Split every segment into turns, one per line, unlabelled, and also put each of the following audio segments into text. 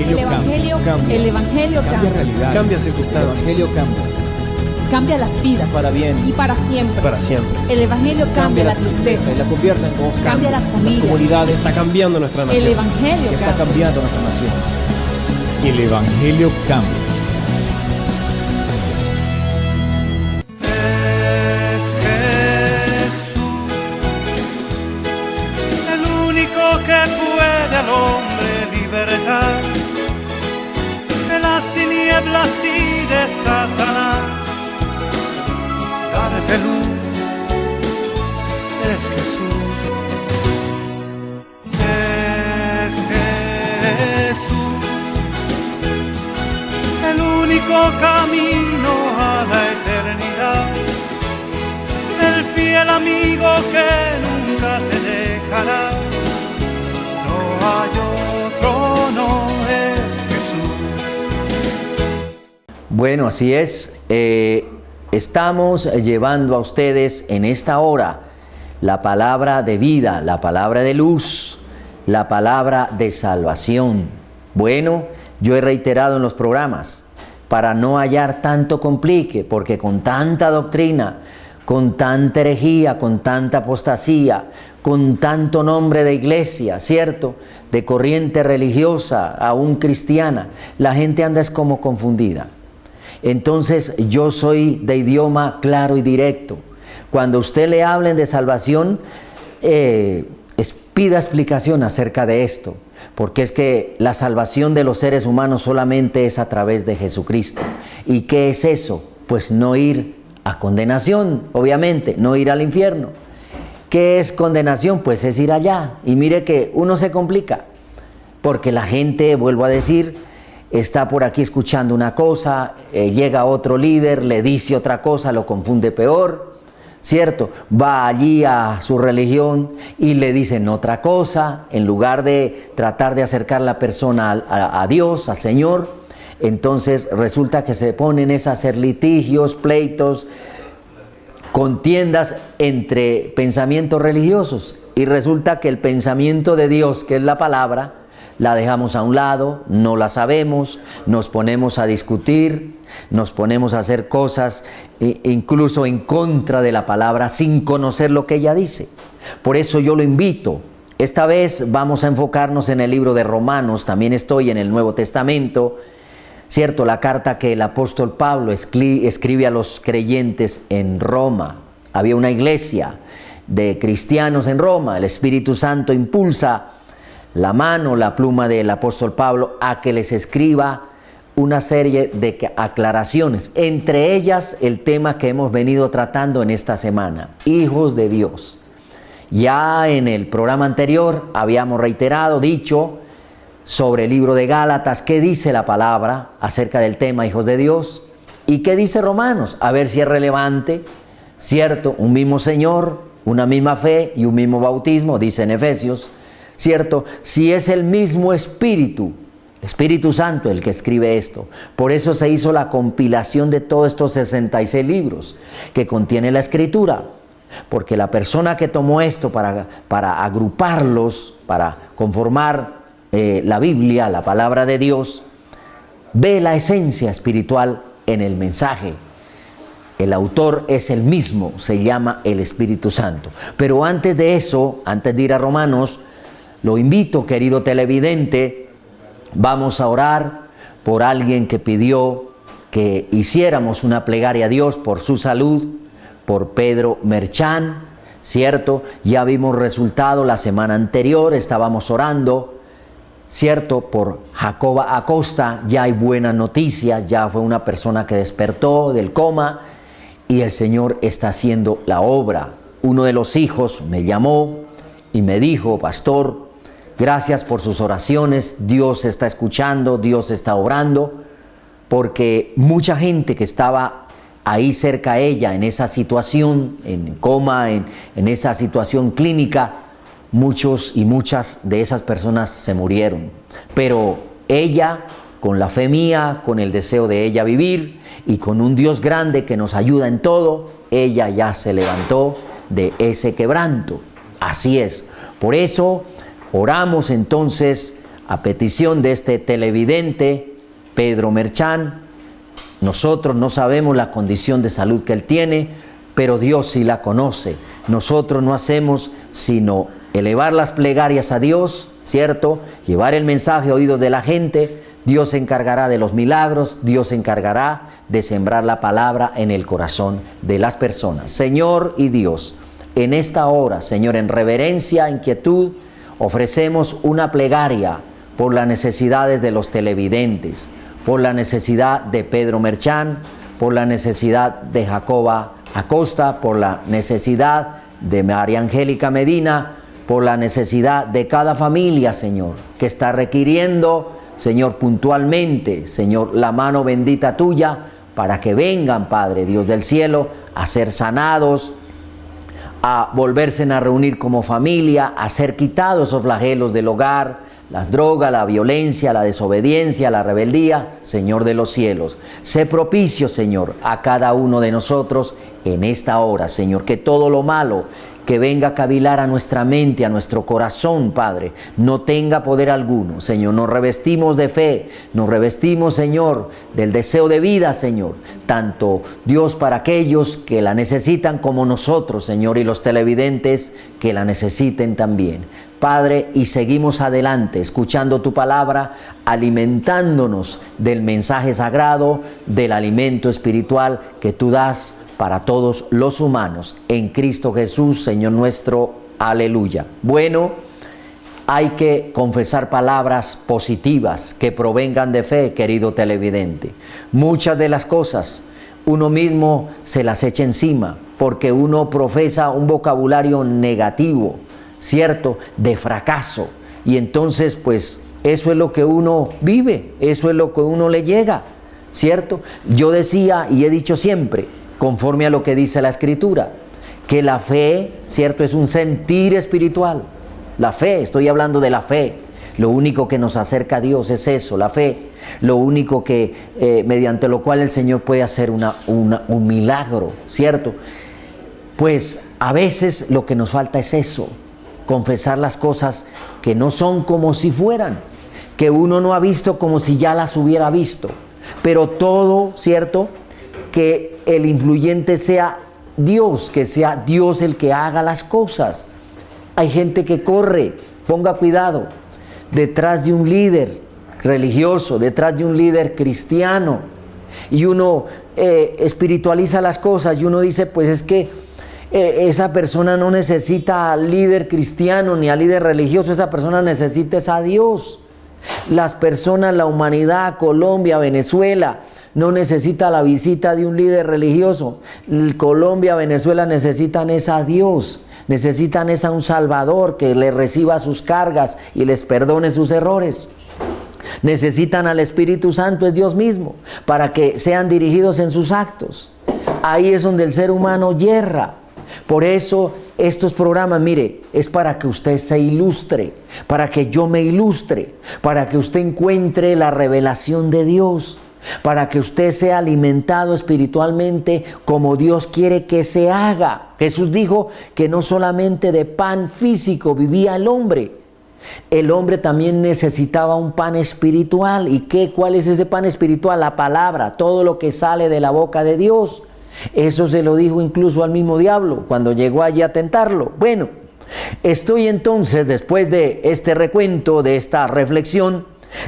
Evangelio cambia.
El Evangelio
Cambia realidades.
Cambia circunstancias.
El Evangelio cambia.
cambia las vidas
Para bien.
y para siempre.
Para siempre.
El Evangelio cambia la tristeza,
y la convierte en gozo.
cambia las familias.
Las comunidades.
Está cambiando nuestra
El
nación.
Evangelio
Está
cambia.
cambiando nuestra nación. El Evangelio cambia.
Es Jesús, el único que puede al hombre libertar de las tinieblas y de Satanás, darte luz. Es Jesús, es Jesús, el único camino a la eternidad, el fiel amigo que nunca te dejará. No hay otro, no es Jesús.
Bueno, así es. Estamos llevando a ustedes en esta hora la palabra de vida, la palabra de luz, la palabra de salvación. Bueno, yo he reiterado en los programas, para no hallar tanto complique, porque con tanta doctrina, con tanta herejía, con tanta apostasía, con tanto nombre de iglesia, ¿cierto?, de corriente religiosa, aún cristiana, la gente anda es como confundida. Entonces yo soy de idioma claro y directo. Cuando usted le hablen de salvación, pida explicación acerca de esto, porque es que la salvación de los seres humanos solamente es a través de Jesucristo. ¿Y qué es eso? Pues no ir a condenación, obviamente, no ir al infierno. ¿Qué es condenación? Pues es ir allá. Y mire que uno se complica, porque la gente, vuelvo a decir, está por aquí escuchando una cosa, llega otro líder, le dice otra cosa, lo confunde peor, ¿cierto? Va allí a su religión y le dicen otra cosa, en lugar de tratar de acercar la persona a Dios, al Señor. Entonces resulta que se ponen a hacer litigios, pleitos, contiendas entre pensamientos religiosos, y resulta que el pensamiento de Dios, que es la palabra, la dejamos a un lado, no la sabemos, nos ponemos a discutir, nos ponemos a hacer cosas incluso en contra de la palabra sin conocer lo que ella dice. Por eso yo lo invito. Esta vez vamos a enfocarnos en el libro de Romanos, también estoy en el Nuevo Testamento, ¿cierto? La carta que el apóstol Pablo escribe a los creyentes en Roma. Había una iglesia de cristianos en Roma, el Espíritu Santo impulsa la mano, la pluma del apóstol Pablo a que les escriba una serie de aclaraciones, entre ellas el tema que hemos venido tratando en esta semana, hijos de Dios. Ya en el programa anterior habíamos dicho sobre el libro de Gálatas, qué dice la palabra acerca del tema hijos de Dios y qué dice Romanos, a ver si es relevante, ¿cierto? Un mismo Señor, una misma fe y un mismo bautismo, dice en Efesios, ¿cierto? Si es el mismo Espíritu Santo el que escribe esto. Por eso se hizo la compilación de todos estos 66 libros que contiene la Escritura, porque la persona que tomó esto para agruparlos, para conformar la Biblia, la palabra de Dios, ve la esencia espiritual en el mensaje. El autor es el mismo, se llama el Espíritu Santo. Pero antes de eso, antes de ir a Romanos, lo invito, querido televidente, vamos a orar por alguien que pidió que hiciéramos una plegaria a Dios por su salud, por Pedro Merchán, ¿cierto? Ya vimos resultado la semana anterior, estábamos orando, ¿cierto? Por Jacoba Acosta, ya hay buenas noticias, ya fue una persona que despertó del coma y el Señor está haciendo la obra. Uno de los hijos me llamó y me dijo, pastor, gracias por sus oraciones, Dios está escuchando, Dios está obrando, porque mucha gente que estaba ahí cerca a ella, en esa situación, en coma, en esa situación clínica, muchos y muchas de esas personas se murieron. Pero ella, con la fe mía, con el deseo de ella vivir y con un Dios grande que nos ayuda en todo, ella ya se levantó de ese quebranto. Así es. Por eso oramos entonces a petición de este televidente, Pedro Merchán. Nosotros no sabemos la condición de salud que él tiene, pero Dios sí la conoce. Nosotros no hacemos sino elevar las plegarias a Dios, ¿cierto? Llevar el mensaje a oídos de la gente. Dios se encargará de los milagros, Dios se encargará de sembrar la palabra en el corazón de las personas. Señor y Dios, en esta hora, Señor, en reverencia, inquietud, ofrecemos una plegaria por las necesidades de los televidentes, por la necesidad de Pedro Merchán, por la necesidad de Jacoba Acosta, por la necesidad de María Angélica Medina, por la necesidad de cada familia, Señor, que está requiriendo, Señor, puntualmente, Señor, la mano bendita tuya, para que vengan, Padre, Dios del cielo, a ser sanados, a volverse a reunir como familia, a ser quitados esos flagelos del hogar, las drogas, la violencia, la desobediencia, la rebeldía. Señor de los cielos, sé propicio, Señor, a cada uno de nosotros en esta hora, Señor, que todo lo malo que venga a cavilar a nuestra mente, a nuestro corazón, Padre, no tenga poder alguno. Señor, nos revestimos de fe, nos revestimos, Señor, del deseo de vida, Señor, tanto, Dios, para aquellos que la necesitan como nosotros, Señor, y los televidentes que la necesiten también. Padre, y seguimos adelante, escuchando tu palabra, alimentándonos del mensaje sagrado, del alimento espiritual que tú das para todos los humanos, en Cristo Jesús, Señor nuestro. Aleluya. Bueno, hay que confesar palabras positivas que provengan de fe, querido televidente. Muchas de las cosas uno mismo se las echa encima, porque uno profesa un vocabulario negativo, ¿cierto?, de fracaso. Y entonces, pues, eso es lo que uno vive, eso es lo que uno le llega, ¿cierto? Yo decía y he dicho siempre, conforme a lo que dice la Escritura, que la fe, ¿cierto?, es un sentir espiritual. La fe, estoy hablando de la fe. Lo único que nos acerca a Dios es eso, la fe. Lo único que, mediante lo cual el Señor puede hacer un milagro, ¿cierto? Pues a veces lo que nos falta es eso, confesar las cosas que no son como si fueran, que uno no ha visto como si ya las hubiera visto. Pero todo, ¿cierto?, que el influyente sea Dios, que sea Dios el que haga las cosas. Hay gente que corre, ponga cuidado, detrás de un líder religioso, detrás de un líder cristiano, y uno espiritualiza las cosas y uno dice, pues es que esa persona no necesita al líder cristiano ni al líder religioso, esa persona necesita es a Dios. Las personas, la humanidad, Colombia, Venezuela, no necesita la visita de un líder religioso. Colombia, Venezuela necesitan es a Dios. Necesitan es a un Salvador que les reciba sus cargas y les perdone sus errores. Necesitan al Espíritu Santo, es Dios mismo, para que sean dirigidos en sus actos. Ahí es donde el ser humano yerra. Por eso estos programas, mire, es para que usted se ilustre, para que yo me ilustre, para que usted encuentre la revelación de Dios, para que usted sea alimentado espiritualmente como Dios quiere que se haga. Jesús dijo que no solamente de pan físico vivía el hombre también necesitaba un pan espiritual. ¿Y cuál es ese pan espiritual? La palabra, todo lo que sale de la boca de Dios. Eso se lo dijo incluso al mismo diablo cuando llegó allí a tentarlo. Bueno, estoy entonces, después de este recuento, de esta reflexión,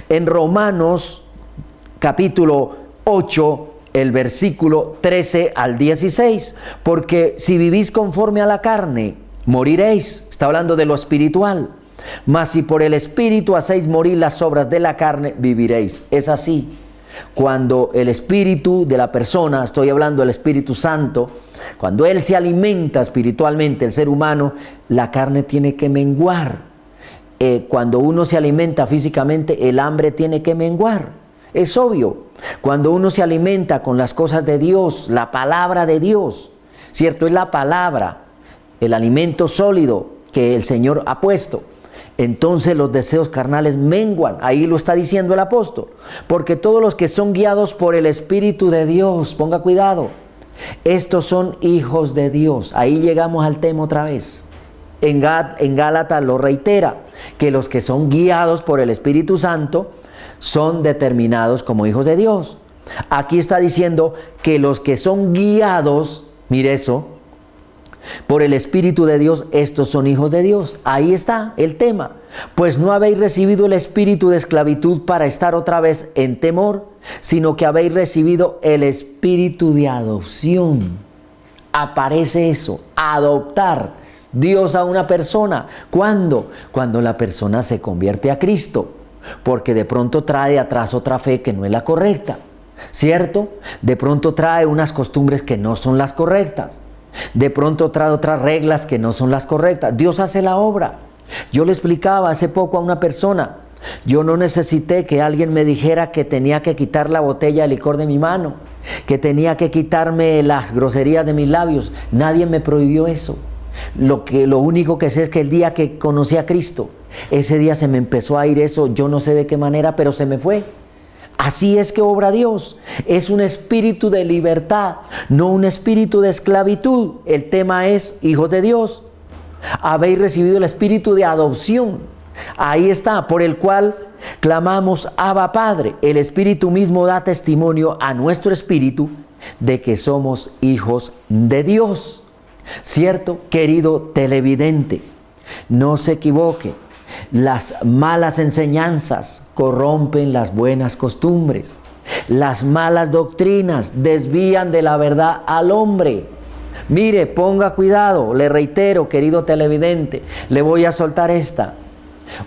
en Romanos capítulo 8, el versículo 13 al 16, porque si vivís conforme a la carne, moriréis. Está hablando de lo espiritual. Mas si por el Espíritu hacéis morir las obras de la carne, viviréis. Es así. Cuando el espíritu de la persona, estoy hablando del Espíritu Santo, cuando él se alimenta espiritualmente, el ser humano, la carne tiene que menguar. Cuando uno se alimenta físicamente, el hambre tiene que menguar. Es obvio. Cuando uno se alimenta con las cosas de Dios, la palabra de Dios, ¿cierto? Es la palabra, el alimento sólido que el Señor ha puesto. Entonces los deseos carnales menguan. Ahí lo está diciendo el apóstol. Porque todos los que son guiados por el Espíritu de Dios, ponga cuidado, estos son hijos de Dios. Ahí llegamos al tema otra vez. En Gálatas lo reitera, que los que son guiados por el Espíritu Santo son determinados como hijos de Dios. Aquí está diciendo que los que son guiados, mire eso, por el Espíritu de Dios, estos son hijos de Dios. Ahí está el tema. Pues no habéis recibido el espíritu de esclavitud para estar otra vez en temor, sino que habéis recibido el espíritu de adopción. Aparece eso, adoptar Dios a una persona. ¿Cuándo? Cuando la persona se convierte a Cristo, porque de pronto trae atrás otra fe que no es la correcta, ¿cierto? De pronto trae unas costumbres que no son las correctas. De pronto trae otras reglas que no son las correctas. Dios hace la obra. Yo le explicaba hace poco a una persona, yo no necesité que alguien me dijera que tenía que quitar la botella de licor de mi mano, que tenía que quitarme las groserías de mis labios. Nadie me prohibió eso. Lo único que sé es que el día que conocí a Cristo, ese día se me empezó a ir eso, yo no sé de qué manera, pero se me fue. Así es que obra Dios. Es un espíritu de libertad, no un espíritu de esclavitud. El tema es hijos de Dios. Habéis recibido el espíritu de adopción. Ahí está, por el cual clamamos Abba Padre. El Espíritu mismo da testimonio a nuestro espíritu de que somos hijos de Dios. ¿Cierto, querido televidente? No se equivoque. Las malas enseñanzas corrompen las buenas costumbres. Las malas doctrinas desvían de la verdad al hombre. Mire, ponga cuidado, le reitero, querido televidente, le voy a soltar esta.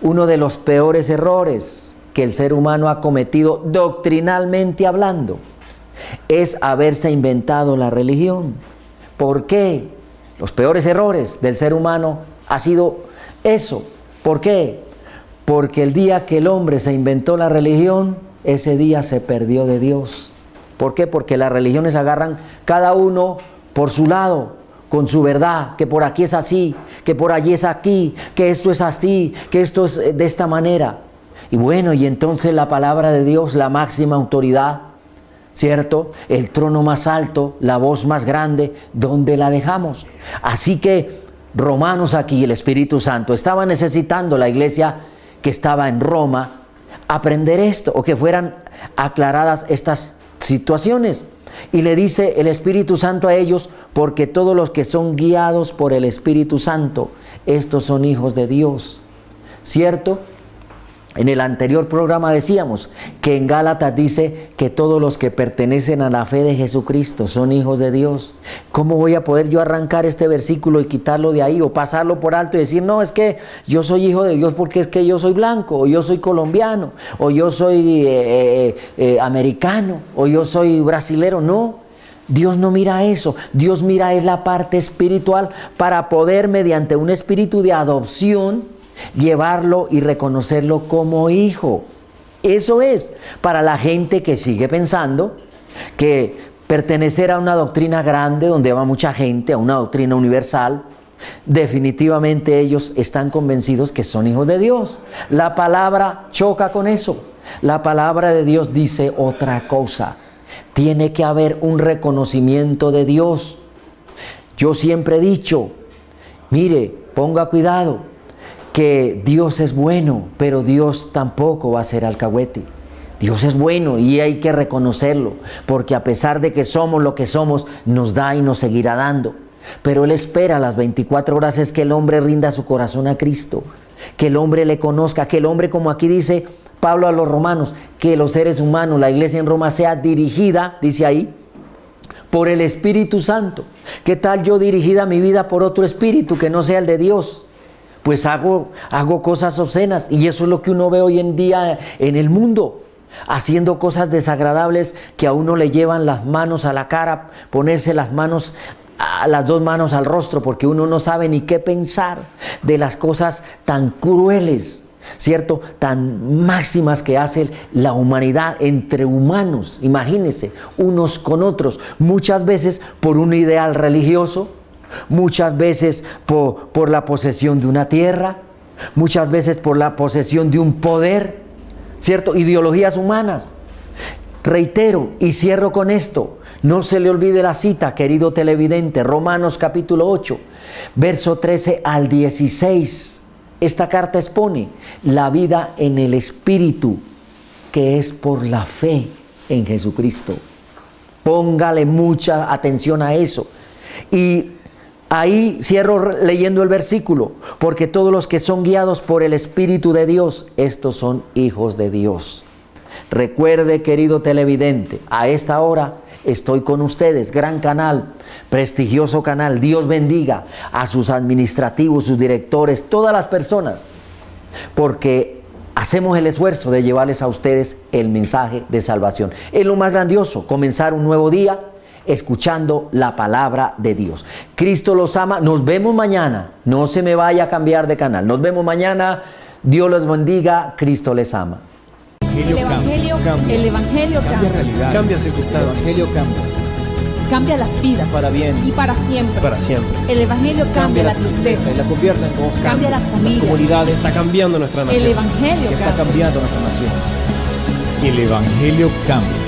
Uno de los peores errores que el ser humano ha cometido doctrinalmente hablando es haberse inventado la religión. ¿Por qué? Los peores errores del ser humano ha sido eso. ¿Por qué? Porque el día que el hombre se inventó la religión, ese día se perdió de Dios. ¿Por qué? Porque las religiones agarran cada uno por su lado, con su verdad, que por aquí es así, que por allí es aquí, que esto es así, que esto es de esta manera. Y bueno, y entonces la palabra de Dios, la máxima autoridad, ¿cierto? El trono más alto, la voz más grande, ¿dónde la dejamos? Así que Romanos aquí, el Espíritu Santo, estaba necesitando la iglesia que estaba en Roma aprender esto, o que fueran aclaradas estas situaciones. Y le dice el Espíritu Santo a ellos, porque todos los que son guiados por el Espíritu Santo, estos son hijos de Dios. ¿Cierto? En el anterior programa decíamos que en Gálatas dice que todos los que pertenecen a la fe de Jesucristo son hijos de Dios. ¿Cómo voy a poder yo arrancar este versículo y quitarlo de ahí o pasarlo por alto y decir, no, es que yo soy hijo de Dios porque es que yo soy blanco, o yo soy colombiano, o yo soy americano, o yo soy brasilero? No, Dios no mira eso. Dios mira es la parte espiritual para poder, mediante un espíritu de adopción, llevarlo y reconocerlo como hijo. Eso es para la gente que sigue pensando que pertenecer a una doctrina grande donde va mucha gente, a una doctrina universal, definitivamente ellos están convencidos que son hijos de Dios. La palabra choca con eso. La palabra de Dios dice otra cosa. Tiene que haber un reconocimiento de Dios. Yo siempre he dicho, mire, ponga cuidado, que Dios es bueno, pero Dios tampoco va a ser alcahuete. Dios es bueno y hay que reconocerlo, porque a pesar de que somos lo que somos, nos da y nos seguirá dando. Pero Él espera las 24 horas es que el hombre rinda su corazón a Cristo, que el hombre le conozca, que el hombre, como aquí dice Pablo a los romanos, que los seres humanos, la iglesia en Roma sea dirigida, dice ahí, por el Espíritu Santo. ¿Qué tal yo dirigida mi vida por otro espíritu que no sea el de Dios? Pues hago cosas obscenas, y eso es lo que uno ve hoy en día en el mundo, haciendo cosas desagradables que a uno le llevan las manos a la cara, ponerse las dos manos al rostro, porque uno no sabe ni qué pensar de las cosas tan crueles, ¿cierto? Tan máximas que hace la humanidad entre humanos, imagínense, unos con otros, muchas veces por un ideal religioso, muchas veces por la posesión de una tierra, muchas veces por la posesión de un poder, ¿cierto? Ideologías humanas. Reitero y cierro con esto, no se le olvide la cita, querido televidente, Romanos capítulo 8, Verso 13 al 16. Esta carta expone la vida en el Espíritu, que es por la fe en Jesucristo. Póngale mucha atención a eso. Y ahí cierro leyendo el versículo, porque todos los que son guiados por el Espíritu de Dios, estos son hijos de Dios. Recuerde, querido televidente, a esta hora estoy con ustedes, gran canal, prestigioso canal. Dios bendiga a sus administrativos, sus directores, todas las personas, porque hacemos el esfuerzo de llevarles a ustedes el mensaje de salvación. Es lo más grandioso, comenzar un nuevo día escuchando la palabra de Dios. Cristo los ama. Nos vemos mañana. No se me vaya a cambiar de canal. Nos vemos mañana. Dios los bendiga. Cristo les ama.
El Evangelio
cambia realidades.
Cambia circunstancias.
El Evangelio cambia.
cambia las vidas
Para bien.
y para siempre.
Para siempre.
El Evangelio cambia la tristeza,
y la convierte en voz.
cambia las familias.
Comunidades. Está cambiando nuestra nación.
El Evangelio
Está
cambia.
cambiando nuestra nación.
El Evangelio cambia.